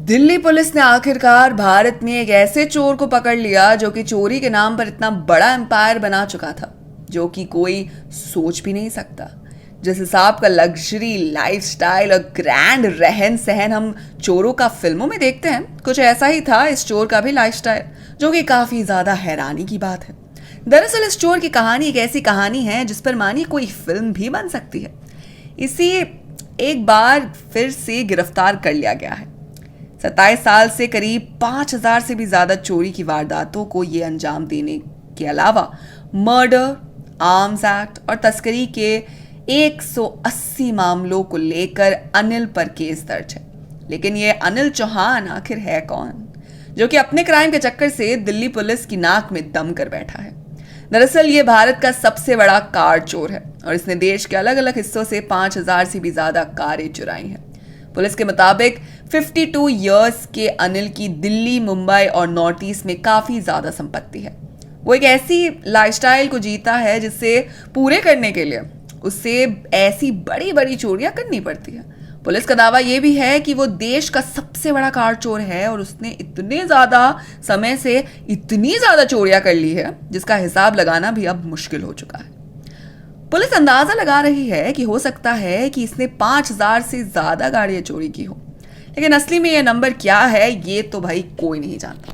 Delhi police ने आखिरकार भारत में एक ऐसे चोर को पकड़ लिया जो कि चोरी के नाम पर इतना बड़ा एम्पायर बना चुका था जो कि कोई सोच भी नहीं सकता। जिस हिसाब का लग्जरी लाइफस्टाइल और ग्रैंड रहन सहन हम चोरों का फिल्मों में देखते हैं, कुछ ऐसा ही था इस चोर का भी लाइफस्टाइल, जो कि काफी ज्यादा हैरानी की बात है। दरअसल इस चोर की कहानी एक ऐसी कहानी है जिस पर मानिए कोई फिल्म भी बन सकती है। इसी एक बार फिर से गिरफ्तार कर लिया गया है। 27 साल से करीब 5000 से भी ज्यादा चोरी की वारदातों को ये अंजाम देने के अलावा मर्डर, आर्म्स एक्ट और तस्करी के 180 मामलों को लेकर अनिल पर केस दर्ज है। लेकिन ये अनिल चौहान आखिर है कौन, जो कि अपने क्राइम के चक्कर से दिल्ली पुलिस की नाक में दम कर बैठा है? दरअसल ये भारत का सबसे बड़ा कार चोर है और इसने देश के अलग अलग हिस्सों से 5000 से भी ज्यादा कारें चुराई हैं। पुलिस के मुताबिक 52 इयर्स के अनिल की दिल्ली, मुंबई और नॉर्थ ईस्ट में काफी ज्यादा संपत्ति है। वो एक ऐसी लाइफस्टाइल को जीता है जिससे पूरे करने के लिए उससे ऐसी बड़ी बड़ी चोरियां करनी पड़ती है। पुलिस का दावा यह भी है कि वो देश का सबसे बड़ा कार चोर है और उसने इतने ज्यादा समय से इतनी ज्यादा चोरियां कर ली है जिसका हिसाब लगाना भी अब मुश्किल हो चुका है। पुलिस अंदाजा लगा रही है कि हो सकता है कि इसने 5000 से ज्यादा गाड़ियां चोरी की हो, लेकिन असली में यह नंबर क्या है ये तो भाई कोई नहीं जानता।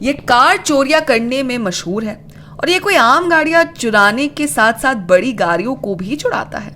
ये कार चोरियां करने में मशहूर है और ये कोई आम गाड़ियां चुराने के साथ साथ बड़ी गाड़ियों को भी चुराता है।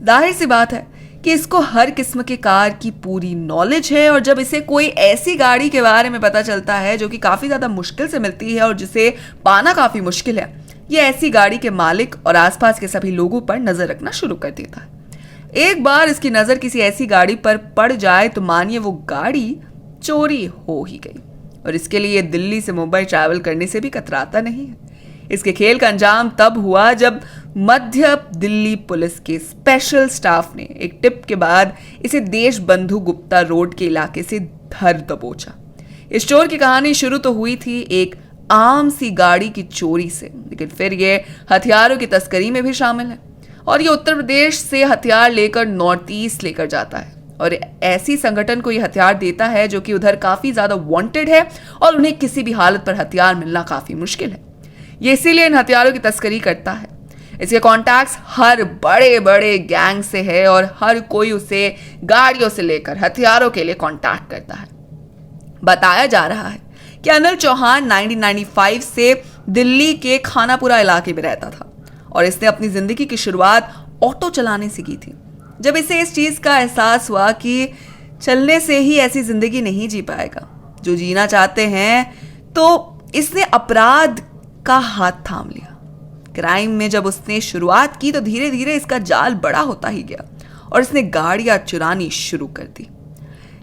जाहिर सी बात है कि इसको हर किस्म के कार की पूरी नॉलेज है और जब इसे कोई ऐसी गाड़ी के बारे में पता चलता है जो कि काफी ज्यादा मुश्किल से मिलती है और जिसे पाना काफी मुश्किल है, ये ऐसी गाड़ी के मालिक और आसपास के सभी लोगों पर नजर रखना शुरू कर देता है। एक बार इसकी नजर किसी ऐसी गाड़ी पर पड़ जाए तो मानिए वो गाड़ी चोरी हो ही गई और इसके लिए दिल्ली से मुंबई ट्रैवल करने से भी कतराता नहीं है। इसके खेल का अंजाम तब हुआ जब मध्य दिल्ली पुलिस के स्पेशल स्टाफ ने एक टिप के बाद इसे देशबंधु गुप्ता रोड के इलाके से धर दबोचा। इस चोर की कहानी शुरू तो हुई थी एक आम सी गाड़ी की चोरी से, लेकिन फिर ये हथियारों की तस्करी में भी शामिल है और ये उत्तर प्रदेश से हथियार लेकर नॉर्थ ईस्ट लेकर जाता है और ऐसी संगठन को ये हथियार देता है जो कि उधर काफी ज्यादा वांटेड है और उन्हें किसी भी हालत पर हथियार मिलना काफी मुश्किल है। ये इसीलिए इन हथियारों की तस्करी करता है। इसके कॉन्टैक्ट्स हर बड़े बड़े गैंग से है और हर कोई उसे गाड़ियों से लेकर हथियारों के लिए कॉन्टैक्ट करता है। बताया जा रहा है कि अनिल चौहान 1995 से दिल्ली के खानापुरा इलाके में रहता था और इसने अपनी जिंदगी की शुरुआत ऑटो चलाने से की थी। जब इसे इस चीज का एहसास हुआ कि चलने से ही ऐसी जिंदगी नहीं जी पाएगा जो जीना चाहते हैं, तो इसने अपराध का हाथ थाम लिया। क्राइम में जब उसने शुरुआत की तो धीरे धीरे इसका जाल बड़ा होता ही गया और इसने गाड़ियां चुरानी शुरू कर दी।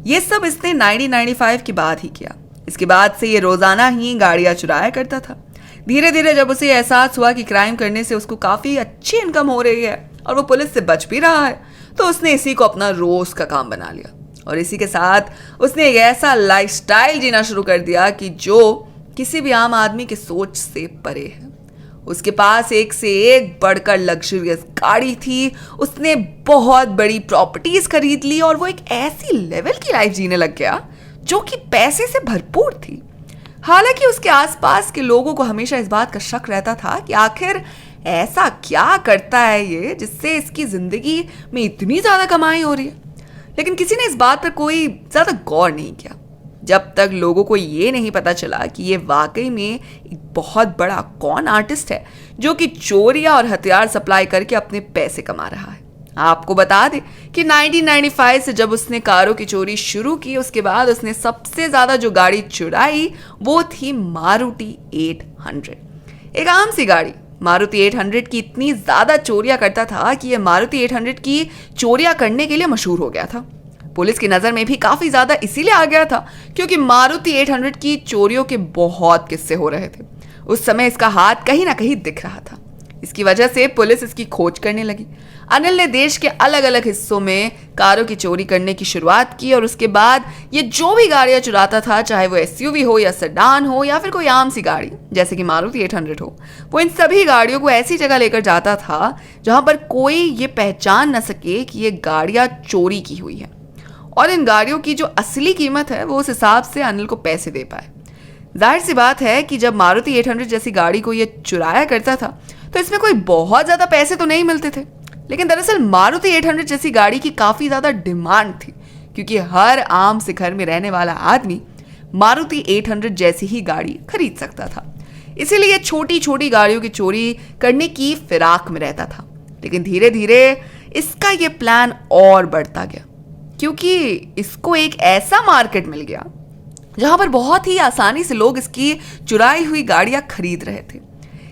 ये सब इसने 1995 के बाद ही किया। इसके बाद से ये रोजाना ही गाड़ियां चुराया करता था। धीरे धीरे जब उसे एहसास हुआ कि क्राइम करने से उसको काफी अच्छी इनकम हो रही है और वो पुलिस से बच भी रहा है, तो उसने इसी को अपना रोज का काम बना लिया और इसी के साथ उसने एक ऐसा लाइफस्टाइल जीना शुरू कर दिया कि जो किसी भी आम आदमी की सोच से परे है। उसके पास एक से एक बढ़कर लग्जरियस गाड़ी थी, उसने बहुत बड़ी प्रॉपर्टीज खरीद ली और वो एक ऐसी लेवल की लाइफ जीने लग गया जो कि पैसे से भरपूर थी। हालांकि उसके आसपास के लोगों को हमेशा इस बात का शक रहता था कि आखिर ऐसा क्या करता है ये जिससे इसकी जिंदगी में इतनी ज्यादा कमाई हो रही है, लेकिन किसी ने इस बात पर कोई ज्यादा गौर नहीं किया जब तक लोगों को ये नहीं पता चला कि ये वाकई में एक बहुत बड़ा कौन आर्टिस्ट है जो कि चोरियां और हथियार सप्लाई करके अपने पैसे कमा रहा है। आपको बता दें कि 1995 से जब उसने कारों की चोरी शुरू की, उसके बाद उसने सबसे ज्यादा जो गाड़ी चुराई वो थी मारुति 800। एक आम सी गाड़ी मारुति 800 की इतनी ज्यादा चोरियां करता था कि यह मारुति 800 की चोरियां करने के लिए मशहूर हो गया था। पुलिस की नजर में भी काफी ज्यादा इसीलिए आ गया था क्योंकि मारुति 800 की चोरियों के बहुत किस्से हो रहे थे। उस समय इसका हाथ कहीं ना कहीं दिख रहा था। इसकी वजह से पुलिस इसकी खोज करने लगी। अनिल ने देश के अलग अलग हिस्सों में कारों की चोरी करने की शुरुआत की और उसके बाद ये जो भी गाड़ियां चुराता था, चाहे वो एसयूवी हो या सेडान हो या फिर कोई आम सी गाड़ी जैसे कि मारुति 800 हो, वो इन सभी गाड़ियों को ऐसी जगह लेकर जाता था जहां पर कोई ये पहचान न सके कि ये गाड़ियां चोरी की हुई है और इन गाड़ियों की जो असली कीमत है वो उस हिसाब से अनिल को पैसे दे पाए। जाहिर सी बात है कि जब मारुति 800 जैसी गाड़ी को ये चुराया करता था तो इसमें कोई बहुत ज़्यादा पैसे तो नहीं मिलते थे, लेकिन दरअसल मारुति 800 जैसी गाड़ी की काफ़ी ज़्यादा डिमांड थी, क्योंकि हर आम से घर में रहने वाला आदमी मारुति 800 जैसी ही गाड़ी खरीद सकता था। इसीलिए छोटी छोटी गाड़ियों की चोरी करने की फिराक में रहता था। लेकिन धीरे धीरे इसका ये प्लान और बढ़ता गया, क्योंकि इसको एक ऐसा मार्केट मिल गया जहां पर बहुत ही आसानी से लोग इसकी चुराई हुई गाड़ियां खरीद रहे थे।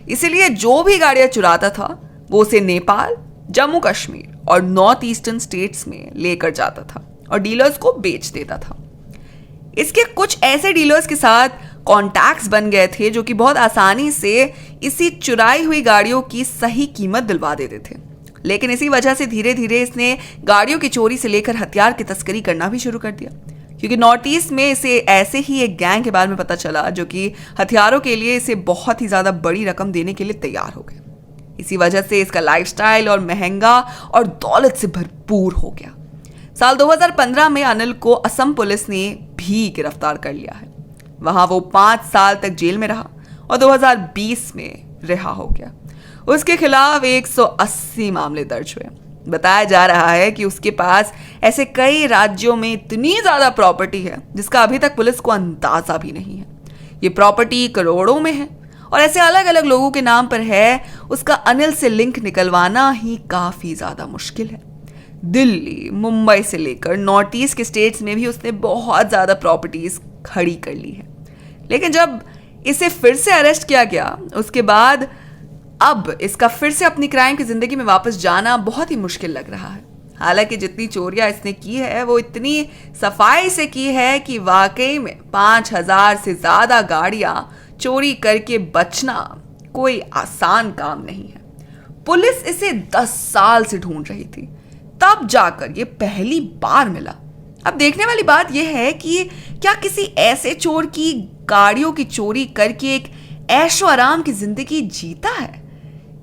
इसीलिए जो भी गाड़ियां चुराता था वो उसे नेपाल, जम्मू कश्मीर और नॉर्थ ईस्टर्न स्टेट्स में लेकर जाता था और डीलर्स को बेच देता था। इसके कुछ ऐसे डीलर्स के साथ कॉन्टैक्ट्स बन गए थे जो कि बहुत आसानी से इसी चुराई हुई गाड़ियों की सही कीमत दिलवा देते थे। लेकिन इसी वजह से धीरे धीरे इसने गाड़ियों की चोरी से लेकर हथियार की तस्करी करना भी शुरू कर दिया, क्योंकि नॉर्थ ईस्ट में इसे ऐसे ही एक गैंग के बारे में पता चला जो कि हथियारों के लिए इसे बहुत ही ज़्यादा बड़ी रकम देने के लिए तैयार हो गए। इसी वजह से इसका लाइफस्टाइल और महंगा और दौलत से भरपूर हो गया। साल 2015 में अनिल को असम पुलिस ने भी गिरफ्तार कर लिया है। वहां वो 5 साल तक जेल में रहा और 2020 में रिहा हो गया। उसके खिलाफ 180 मामले दर्ज हुए। बताया जा रहा है कि उसके पास ऐसे कई राज्यों में इतनी ज्यादा प्रॉपर्टी है जिसका अभी तक पुलिस को अंदाजा भी नहीं है। ये प्रॉपर्टी करोड़ों में है और ऐसे अलग अलग लोगों के नाम पर है। उसका अनिल से लिंक निकलवाना ही काफी ज्यादा मुश्किल है। दिल्ली, मुंबई से लेकर नॉर्थ ईस्ट के स्टेट्स में भी उसने बहुत ज्यादा प्रॉपर्टीज खड़ी कर ली है। लेकिन जब इसे फिर से अरेस्ट किया गया उसके बाद अब इसका फिर से अपनी क्राइम की जिंदगी में वापस जाना बहुत ही मुश्किल लग रहा है। हालांकि जितनी चोरियां इसने की है वो इतनी सफाई से की है कि वाकई में 5000 से ज्यादा गाड़ियां चोरी करके बचना कोई आसान काम नहीं है। पुलिस इसे 10 साल से ढूंढ रही थी, तब जाकर ये पहली बार मिला। अब देखने वाली बात यह है कि क्या किसी ऐसे चोर की गाड़ियों की चोरी करके एक ऐशो आराम की जिंदगी जीता है।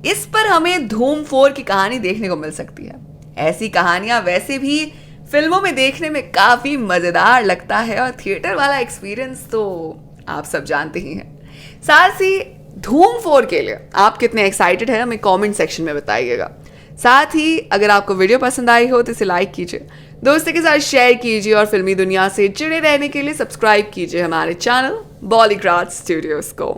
इस पर हमें धूम 4 की कहानी देखने को मिल सकती है। ऐसी कहानियां वैसे भी फिल्मों में देखने में काफी मजेदार लगता है और थिएटर वाला एक्सपीरियंस तो आप सब जानते ही हैं। साथ ही धूम 4 के लिए आप कितने एक्साइटेड हैं हमें कमेंट सेक्शन में बताइएगा। साथ ही अगर आपको वीडियो पसंद आई हो तो इसे लाइक कीजिए, दोस्तों के साथ शेयर कीजिए और फिल्मी दुनिया से जुड़े रहने के लिए सब्सक्राइब कीजिए हमारे चैनल बॉलीग्राज स्टूडियोज को।